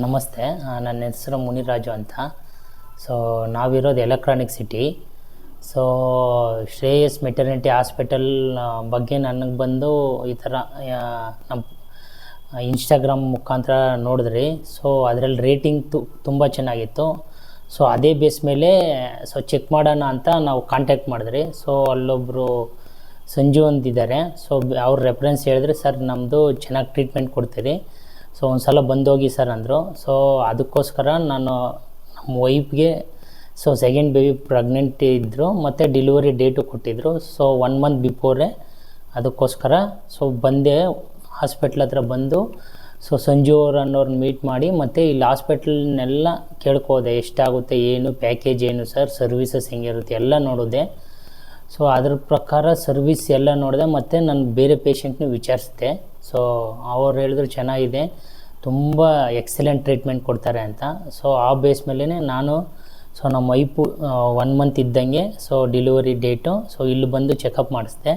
ನಮಸ್ತೆ. ನನ್ನ ಹೆಸರು ಮುನಿರಾಜು ಅಂತ. ಸೊ ನಾವಿರೋದು electronic city. So Shreyas maternity hospital ಬಗ್ಗೆ ನನಗೆ ಬಂದು ಈ ಥರ ನಮ್ಮ ಇನ್ಸ್ಟಾಗ್ರಾಮ್ ಮುಖಾಂತರ ನೋಡಿದ್ರಿ. ಸೊ ಅದರಲ್ಲಿ ರೇಟಿಂಗ್ ತುಂಬ ಚೆನ್ನಾಗಿತ್ತು. ಸೊ ಅದೇ ಬೇಸ್ ಮೇಲೆ ಚೆಕ್ ಮಾಡೋಣ ಅಂತ ನಾವು ಕಾಂಟ್ಯಾಕ್ಟ್ ಮಾಡಿದ್ರಿ. ಸೊ ಅಲ್ಲೊಬ್ಬರು ಸಂಜು ಅಂತಿದ್ದಾರೆ. ಸೊ ಅವ್ರ ರೆಫರೆನ್ಸ್ ಹೇಳಿದ್ರೆ, ಸರ್ ನಮ್ಮದು ಚೆನ್ನಾಗಿ ಟ್ರೀಟ್ಮೆಂಟ್ ಕೊಡ್ತೀರಿ, ಸೊ ಒಂದು ಸಲ ಬಂದೋಗಿ ಸರ್ ಅಂದರು. ಸೊ ಅದಕ್ಕೋಸ್ಕರ ನಾನು ನಮ್ಮ ವೈಫ್ಗೆ ಸೆಕೆಂಡ್ ಬೇಬಿ ಪ್ರೆಗ್ನೆಂಟ್ ಇದ್ದರು ಮತ್ತು ಡೆಲಿವರಿ ಡೇಟು ಕೊಟ್ಟಿದ್ದರು. ಸೊ 1 ಮಂತ್ ಬಿಫೋರೇ ಅದಕ್ಕೋಸ್ಕರ ಬಂದೆ, ಹಾಸ್ಪಿಟ್ಲ್ ಹತ್ರ ಬಂದು ಸಂಜು ಅನ್ನೋರನ್ನ ಮೀಟ್ ಮಾಡಿ ಮತ್ತು ಇಲ್ಲಿ ಹಾಸ್ಪಿಟ್ಲ್ನೆಲ್ಲ ಕೇಳ್ಕೋದೆ, ಎಷ್ಟಾಗುತ್ತೆ, ಏನು ಪ್ಯಾಕೇಜ್ ಏನು ಸರ್, ಸರ್ವಿಸಸ್ ಹೆಂಗಿರುತ್ತೆ ಎಲ್ಲ ನೋಡಿದೆ. ಸೊ ಅದ್ರ ಪ್ರಕಾರ ಸರ್ವಿಸ್ ಎಲ್ಲ ನೋಡಿದೆ ಮತ್ತು ನಾನು ಬೇರೆ ಪೇಷಂಟ್ನ ವಿಚಾರಿಸಿದೆ. ಸೊ ಅವ್ರು ಹೇಳಿದ್ರು ಚೆನ್ನಾಗಿದೆ, ತುಂಬ ಎಕ್ಸಲೆಂಟ್ ಟ್ರೀಟ್ಮೆಂಟ್ ಕೊಡ್ತಾರೆ ಅಂತ. ಸೊ ಆ ಬೇಸ್ ಮೇಲೇ ನಾನು ನಮ್ಮ ವೈಫು 1 ಮಂತ್ ಇದ್ದಂಗೆ ಡೆಲಿವರಿ ಡೇಟು ಇಲ್ಲಿ ಬಂದು ಚೆಕಪ್ ಮಾಡಿಸ್ದೆ.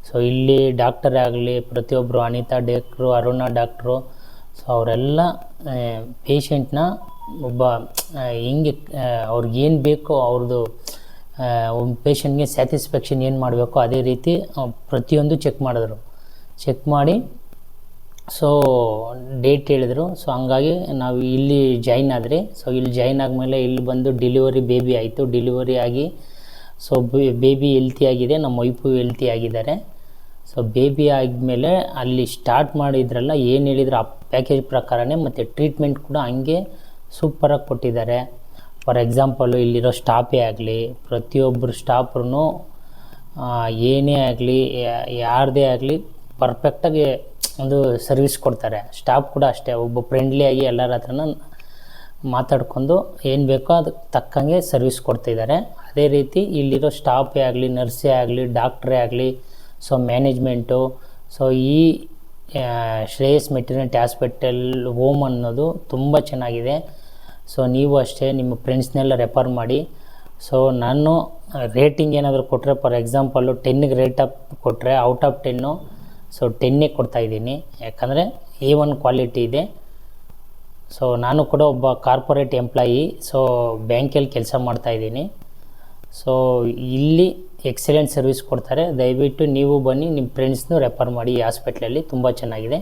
ಸೊ ಇಲ್ಲಿ ಡಾಕ್ಟರೇ ಆಗಲಿ, ಪ್ರತಿಯೊಬ್ಬರು ಅನಿತಾ ಡಾಕ್ಟ್ರು, ಅರುಣ ಡಾಕ್ಟ್ರು, ಅವರೆಲ್ಲ ಪೇಷಂಟ್ನ ಒಬ್ಬ ಹೆಂಗೆ ಅವ್ರಿಗೇನು ಬೇಕೋ ಅವ್ರದ್ದು ಒಂದು ಪೇಷಂಟ್ಗೆ ಸ್ಯಾಟಿಸ್ಫ್ಯಾಕ್ಷನ್ ಏನು ಮಾಡಬೇಕು ಅದೇ ರೀತಿ ಪ್ರತಿಯೊಂದು ಚೆಕ್ ಮಾಡಿದ್ರು. ಚೆಕ್ ಮಾಡಿ ಡೇಟ್ ಹೇಳಿದರು. ಹಂಗಾಗಿ ನಾವು ಇಲ್ಲಿ ಜಾಯ್ನ್ ಆದ್ರಿ. ಇಲ್ಲಿ ಜಾಯ್ನ್ ಆದಮೇಲೆ ಇಲ್ಲಿ ಬಂದು ಡೆಲಿವರಿ ಬೇಬಿ ಆಯಿತು. ಡೆಲಿವರಿ ಆಗಿ ಬೇಬಿ ಹೆಲ್ತಿ ಆಗಿದೆ, ನಮ್ಮ ವೈಫು ಹೆಲ್ತಿ ಆಗಿದ್ದಾರೆ. ಬೇಬಿ ಆದಮೇಲೆ ಅಲ್ಲಿ ಸ್ಟಾರ್ಟ್ ಮಾಡಿದ್ರಲ್ಲ, ಏನು ಹೇಳಿದ್ರು ಆ ಪ್ಯಾಕೇಜ್ ಪ್ರಕಾರನೇ ಮತ್ತು ಟ್ರೀಟ್ಮೆಂಟ್ ಕೂಡ ಹಂಗೆ ಸೂಪರಾಗಿ ಕೊಟ್ಟಿದ್ದಾರೆ. ಫಾರ್ ಎಕ್ಸಾಂಪಲು ಇಲ್ಲಿರೋ ಸ್ಟಾಫೇ ಆಗಲಿ, ಪ್ರತಿಯೊಬ್ಬರು ಸ್ಟಾಫ್ರೂ ಏನೇ ಆಗಲಿ, ಯಾರದೇ ಆಗಲಿ ಪರ್ಫೆಕ್ಟಾಗಿ ಒಂದು ಸರ್ವಿಸ್ ಕೊಡ್ತಾರೆ. ಸ್ಟಾಫ್ ಕೂಡ ಅಷ್ಟೇ, ಒಬ್ಬ ಫ್ರೆಂಡ್ಲಿಯಾಗಿ ಎಲ್ಲರ ಹತ್ರನ ಮಾತಾಡ್ಕೊಂಡು ಏನು ಬೇಕೋ ಅದಕ್ಕೆ ತಕ್ಕಂಗೆ ಸರ್ವಿಸ್ ಕೊಡ್ತಿದ್ದಾರೆ. ಅದೇ ರೀತಿ ಇಲ್ಲಿರೋ ಸ್ಟಾಫೇ ಆಗಲಿ, ನರ್ಸೇ ಆಗಲಿ, ಡಾಕ್ಟ್ರೇ ಆಗಲಿ, ಮ್ಯಾನೇಜ್ಮೆಂಟು, ಈ ಶ್ರೇಯಸ್ ಮೆಟರ್ನಿಟಿ ಹಾಸ್ಪಿಟಲ್ ಹೋಮ್ ಅನ್ನೋದು ತುಂಬ ಚೆನ್ನಾಗಿದೆ. ನೀವು ಅಷ್ಟೇ ನಿಮ್ಮ ಫ್ರೆಂಡ್ಸ್ನೆಲ್ಲ ರೆಫರ್ ಮಾಡಿ. ನಾನು ರೇಟಿಂಗ್ ಏನಾದರೂ ಕೊಟ್ಟರೆ, ಫಾರ್ ಎಕ್ಸಾಂಪಲ್ಲು 10ಗೆ ರೇಟ್ ಅಪ್ ಕೊಟ್ಟರೆ ಔಟ್ ಆಫ್ 10 10 ಕೊಡ್ತಾಯಿದ್ದೀನಿ. ಯಾಕಂದರೆ A1 ಕ್ವಾಲಿಟಿ ಇದೆ. ನಾನು ಕೂಡ ಒಬ್ಬ ಕಾರ್ಪೊರೇಟ್ ಎಂಪ್ಲಾಯಿ, ಬ್ಯಾಂಕಲ್ಲಿ ಕೆಲಸ ಮಾಡ್ತಾಯಿದ್ದೀನಿ. ಇಲ್ಲಿ ಎಕ್ಸಲೆಂಟ್ ಸರ್ವಿಸ್ ಕೊಡ್ತಾರೆ. ದಯವಿಟ್ಟು ನೀವು ಬನ್ನಿ, ನಿಮ್ಮ ಫ್ರೆಂಡ್ಸ್ನೂ ರೆಫರ್ ಮಾಡಿ. ಈ ಹಾಸ್ಪಿಟ್ಲಲ್ಲಿ ತುಂಬ ಚೆನ್ನಾಗಿದೆ.